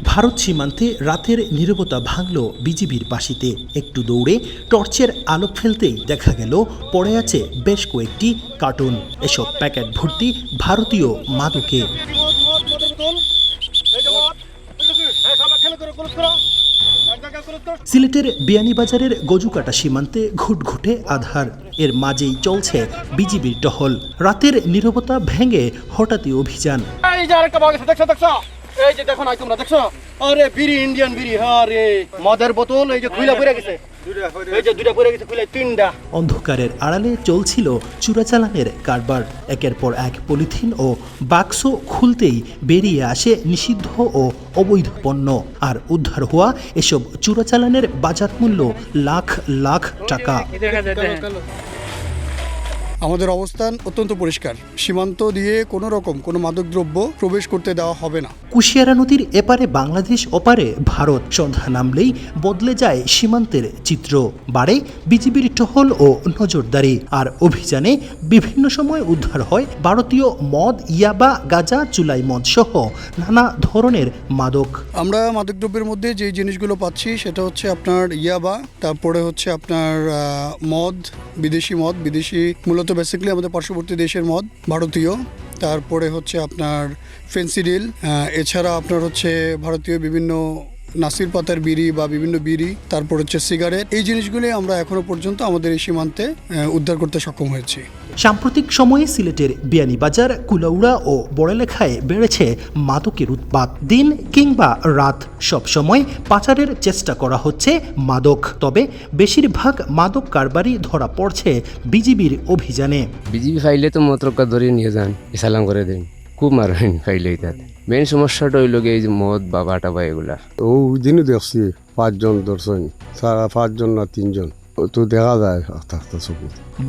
ভারত সীমান্তে রাতের নীরবতা ভাঙল বিজিবির বাঁশিতে। একটু দৌড়ে টর্চের আলো ফেলতেই দেখা গেল পড়ে আছে বেশ কয়েকটি কার্টুন। এসব প্যাকেট ভর্তি ভারতীয় মাদকে। সিলেটের বিয়ানীবাজারের গজুকাটা সীমান্তে ঘুটঘুটে আধার। এর মাঝেই চলছে বিজিবির টহল। রাতের নীরবতা ভেঙে হঠাৎই অভিযান। এই যে দেখো না তোমরা দেখছো, আরে বিড়ি, ইন্ডিয়ান বিড়ি, আরে মদের বোতল এই যে খুইলা পড়ে গেছে, এই যে দুইটা পড়ে গেছে, খুইলা তিনটা। অন্ধকারের আড়ালে চলছিল চোরাচালানের কারবার। একের পর এক পলিথিন ও বাক্স খুলতেই বেরিয়ে আসে নিষিদ্ধ ও অবৈধ পণ্য। আর উদ্ধার হওয়া এসব চোরাচালানের বাজার মূল্য লাখ লাখ টাকা। আমাদের অবস্থান অত্যন্ত পরিষ্কার। সীমান্ত দিয়ে কোনো মাদকদ্রব্য প্রবেশ করতে দেওয়া হবে না। কুশিয়ারা নদীর এপারে বাংলাদেশ, ওপারে ভারত। সন্ধ্যা নামলেই বদলে যায় সীমান্তের চিত্র। বাড়ে বিজিবির টহল ও নজরদারি। আর অভিযানে বিভিন্ন সময় উদ্ধার হয় ভারতীয় মদ, ইয়াবা, গাঁজা, চুলাই মদ সহ নানা ধরনের মাদক। আমরা মাদকদ্রব্যের মধ্যে যে জিনিসগুলো পাচ্ছি সেটা হচ্ছে আপনার ইয়াবা, তারপরে হচ্ছে আপনার মদ, বিদেশি মূলত বেসিক্যালি আমাদের পার্শ্ববর্তী দেশের মদ, ভারতীয়। তারপরে হচ্ছে আপনার ফেন্সিডিল, এছাড়া আপনার হচ্ছে ভারতীয় বিভিন্ন নাসির পাতার বিড়ি বা বিভিন্ন বিড়ি, তারপর হচ্ছে সিগারেট। এই জিনিসগুলি আমরা এখনো পর্যন্ত আমাদের এই সীমান্তে উদ্ধার করতে সক্ষম হয়েছি। সাম্প্রতিক সময়ে সিলেটের বিয়ানীবাজার, কুলাউড়া ও বড়লেখায় বেড়েছে মাদকের উৎপাত। দিন কিংবা রাত সব সময় পাচারের চেষ্টা করা হচ্ছে মাদক। তবে বেশিরভাগ মাদক কারবারি ধরা পড়ছে বিজিবির অভিযানে। বিজিবি ফাইলে তো মতরকা ধরে নিয়ে যান, সালাম করে দেন, খুব মারবেন ফাইলে। তাতে মেন সমস্যাটা হইল এই যে মদ বা বাটা বা এগুলা। ও দিনও দেখছি 5 জন ধরছেন, 5 জন না 3 জন তো দেখা যায়।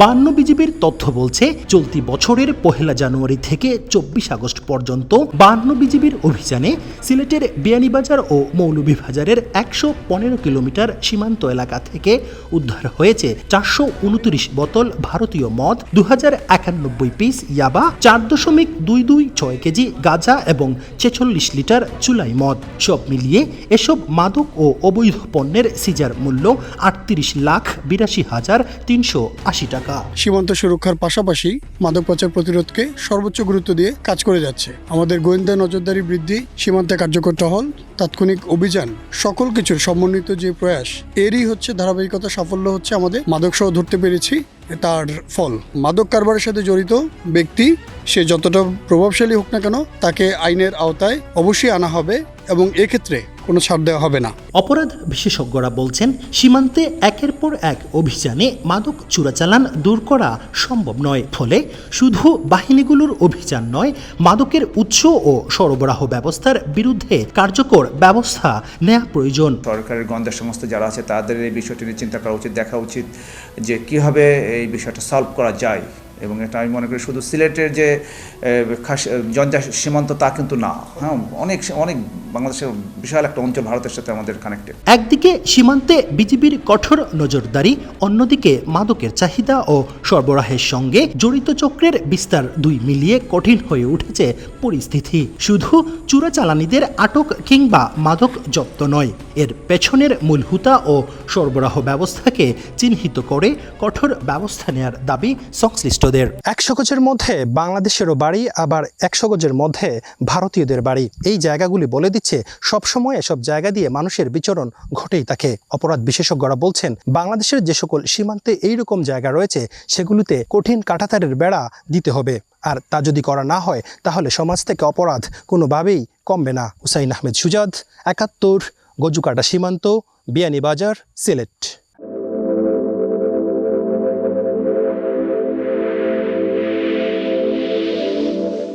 52 বিজিবির তথ্য বলছে চলতি বছরের 1 জানুয়ারি থেকে 24 আগস্ট পর্যন্ত 52 বিজিবির অভিযানে সিলেটের বিয়ানীবাজার ও মৌলভীবাজারের 115 কিলোমিটার সীমান্ত এলাকা থেকে উদ্ধার হয়েছে 429 বোতল ভারতীয় মদ, 2091 পিস ইয়াবা, 4.226 কেজি গাঁজা এবং 46 লিটার চুলাই মদ। সব মিলিয়ে এসব মাদক ও অবৈধ পণ্যের সিজার মূল্য 38,82,380 টাকা। সীমান্ত সুরক্ষার পাশাপাশি মাদক পাচার প্রতিরোধকে সর্বোচ্চ গুরুত্ব দিয়ে কাজ করে যাচ্ছে। আমাদের গোয়েন্দা নজরদারি বৃদ্ধি, সীমান্তে কার্যকর টহল, তাৎক্ষণিক অভিযান, সকল কিছুর সমন্বিত যে প্রয়াস, এরই হচ্ছে ধারাবাহিকতা। সাফল্য হচ্ছে আমাদের মাদক সহ ধরতে পেরেছি তার ফল। মাদক কারবারের সাথে জড়িত ব্যক্তি সে যতটা প্রভাবশালী হোক না কেন, তাকে আইনের আওতায় অবশ্যই আনা হবে এবং এক্ষেত্রে কোনো ছাড় দেওয়া হবে না। অপরাধ বিশেষজ্ঞরা বলছেন সীমান্তে একের পর এক অভিযানে মাদক চোরাচালান দূর করা সম্ভব নয়। ফলে শুধু বাহিনীগুলোর অভিযান নয়, মাদকের উৎস ও সরবরাহ ব্যবস্থার বিরুদ্ধে কার্যকর ব্যবস্থা নেওয়া প্রয়োজন। সরকারের গোয়েন্দা সংস্থা যারা আছে তাদের এই বিষয়টি নিয়ে চিন্তা করা উচিত, দেখা উচিত যে কীভাবে এই বিষয়টা সলভ করা যায়। এবং এটা আমি মনে করি শুধু সিলেটের যে জঞ্জা সীমান্ত তা কিন্তু না, হ্যাঁ, অনেক বাংলাদেশের বিশাল একটা অঞ্চল ভারতের সাথে আমাদের কানেক্টেড। একদিকে সীমান্তে বিজিবির কঠোর নজরদারি, অন্যদিকে মাদকের চাহিদা ও সরবরাহের সঙ্গে জড়িত চক্রের বিস্তার, দুই মিলিয়ে কঠিন হয়ে উঠেছে পরিস্থিতি। শুধু চোরাচালানিদের আটক কিংবা মাদক জব্দ নয়, এর পেছনের মূল হুতা ও সরবরাহ ব্যবস্থাকে চিহ্নিত করে কঠোর ব্যবস্থা নেওয়ার দাবি সংশ্লিষ্টদের। 100 গজের মধ্যে বাংলাদেশেরও বাড়ি, আবার 100 গজের মধ্যে ভারতীয়দের বাড়ি। এই জায়গাগুলি বলে দিচ্ছে সবসময় এসব জায়গা দিয়ে মানুষের বিচরণ ঘটেই থাকে। অপরাধ বিশেষজ্ঞরা বলছেন বাংলাদেশের যে সকল সীমান্তে এইরকম জায়গা রয়েছে সেগুলিতে কঠিন কাঁটাতারের বেড়া দিতে হবে। আর তা যদি করা না হয় তাহলে সমাজ থেকে অপরাধ কোনোভাবেই কমবে না। হুসাইন আহমেদ সুজাদ, 71, গজুকাটা সীমান্ত, বিয়ানীবাজার, সিলেট।